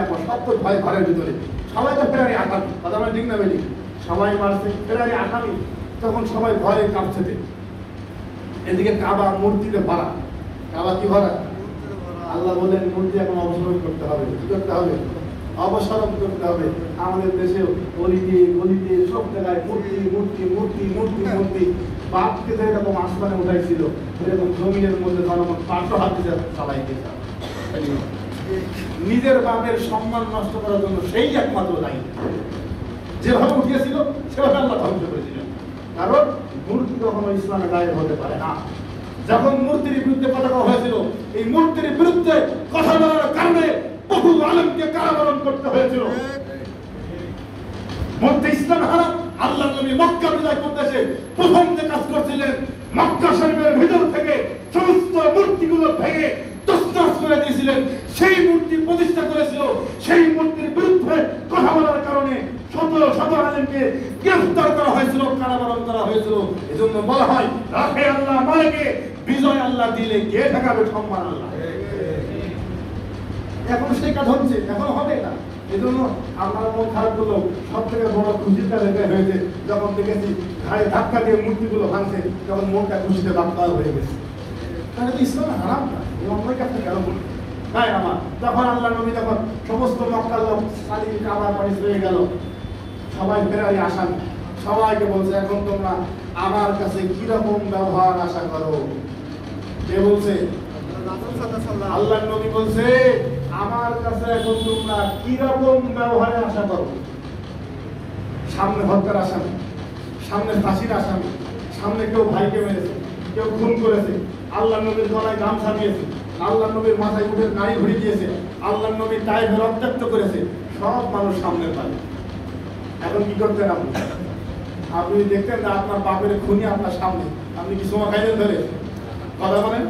এখন সব তো ভয় ঘরের ভিতরে, সবাই তো ফেরারি আসামি, কথা বলে ঠিক না বেরি, সবাই মারছে ফেরারি আসামি, তখন সবাই ভয়ে কাঁপছে। এদিকে কাবা মূর্তিতে ভরা, কাবা কি ভরা? আল্লাহ বলেন মূর্তি এখন অবসরণ করতে হবে। কি করতে হবে? অবসরণ করতে হবে। আমাদের দেশে গলিতে গলিতে সব জায়গায় মূর্তি মূর্তি মূর্তি মূর্তি মূর্তি। বাপকে তো এরকম আসমানে উঠাইছিল, এরকম জমিনের মধ্যে জনগণ 500 হাত দিয়ে চালাইতে চায়। নিজের বাপের সম্মান নষ্ট করার জন্য সেই একমাত্র দায়ী। যেভাবে উঠিয়েছিল সেভাবে আল্লাহ ধ্বংস করেছিলেন। কারণ মূর্তি কখনো ইসলামে গায়েব হতে পারে না। যখন মূর্তির বিরুদ্ধে কথা বলা হয়েছিল, এই মূর্তির বিরুদ্ধে কথা বলার কারণে বহু আলেমকে কারাবরণ করতে হয়েছিল। মধ্যে ইসলাম হারাম। আল্লাহ নবী মক্কা বিজয় করতেছে প্রথম যে কাজ করছিলেন, মক্কা শরীফের ভিতর থেকে সমস্ত মূর্তিগুলো ভেঙে তছনছ করে দিয়েছিলেন। সেই মূর্তি প্রতিষ্ঠা করেছিল, সেই মূর্তির বিরুদ্ধে কথা বলার কারণে শত শত আলেমকে গ্রেফতার করা হয়েছিল, কারাবরণ করা হয়েছিল। এজন্য বলা হয় রাখে আল্লাহ মালিকে, বিজয় আল্লাহ দিলে কে ঠেকাবে? সম্মান আল্লাহ। এখন সেই কাজ হচ্ছে, এখন হবে না। এজন্য আমার মন খারাপ করলো। সব থেকে বড় খুশির কাজ এটা হয়েছে যখন দেখেছি ঘাড়ে ধাক্কা দিয়ে মূর্তিগুলো ভাঙছে, তখন মনটা খুশিতে ধাক্কা হয়ে গেছে। তাহলে তো ইসলাম হারাম না, এই অন্যায় কাজটা কেন বলি? তাই আমার তখন আল্লাহ নবী যখন সমস্ত মক্কার লোক সালিম কাবার পানি হয়ে গেল, সবাই ফেরাই আসান, সবাইকে বলছে এখন তোমরা আমার কাছে কিরকম ব্যবহার আশা করো? কে বলছে? আল্লাহ নবী বলছে আমার কাছে এখন তোমরা কিরকম ব্যবহারে আশা করো? সামনে হত্যার আসামি, সামনে ফাঁসির আসামি, সামনে কেউ ভাইকে মেরেছে, কেউ খুন করেছে, আল্লাহ নবীর গলায় গামছা দিয়েছে, আল্লাহ নবীর মাথায় উঠে নাড়ি ঘুরিয়ে দিয়েছে, আল্লাহ নবী তায়েফে রক্তাক্ত করেছে, সব মানুষ সামনের পাবে। এখন কি করতেন আপনি? আপনি দেখতেন না আপনার বাপের খুনি আপনার সামনে, আপনি কি সময় খাইলেন ধরে? কথা বলেন,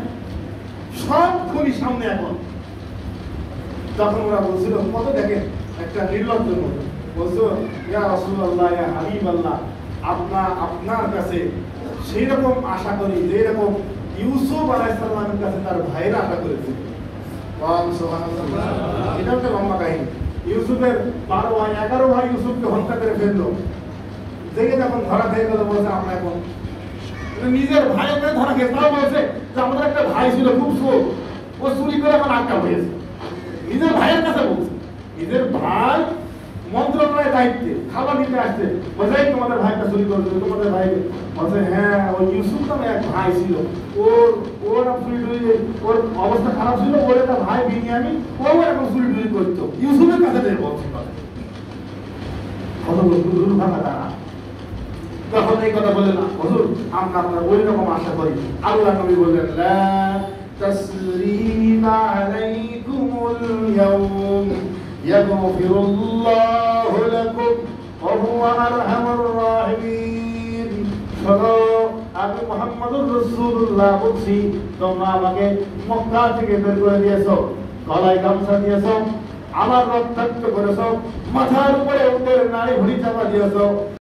সব খুনি সামনে। এখন তখন ওরা বলছিল কত, দেখেন একটা নির্লজ্জের মতো বলছো, ইয়া রাসূলুল্লাহ, ইয়া হাবিবাল্লাহ, আপনার কাছে সেই রকম আশা করি যেরকম ইউসুফ আলাইহিস সালামের কাছে তার ভাইয়েরা আশা করেছিল। সুবহানাল্লাহ। এটা একটা লম্বা কাহিনী। ইউসুফের 12 ভাই 11 ভাই ইউসুফকে হত্যা করে ফেললো। দেখে যখন ধরা খেয়ে গেল, বলছে আমরা এখন নিজের ভাইকে ধরা খেয়ে, তাও বলছে যে আমাদের একটা ভাই ছিল খুব চোর, ও চুরি করে এখন আটকা হয়েছে। নিজের ভাইয়ের কাছে বলছে, নিজের ভাই মন্ত্রণালয়ের দায়িত্বে খাবার দিতে আসছে, বলছে তোমাদের ভাইটা চুরি করেছে, তোমাদের ভাইকে বলছে হ্যাঁ ওই ইউসুফ নামে এক ভাই ছিল, ওর চুরি টুরি, ওর অবস্থা খারাপ ছিল, ওর একটা ভাই বিনিয়ামিন, ও এখন চুরি টুরি করতো। ইউসুফের কাছে যে বলছে কত দুর্ভাগা তারা। তখন এই কথা বলে না, হুজুর আমরা আপনার ওই রকম আশা করি। আল্লাহ নবী বললেন লা তাসরিবা আলাইকুমুল ইয়াউম ইয়াগফিরুল্লাহু লাকুম ওয়া হুয়া আরহামুর রাহিমিন। শোনো, আমি মুহাম্মদুর রাসূলুল্লাহ বলছি, তোমরা আমাকে মক্কা থেকে বের করে দিয়েছো, গলায় গামছা দিয়েছো, আমার রক্তাক্ত করেছো, মাথার উপরে উটের নাড়ি ভুঁড়ি চাপা দিয়েছো।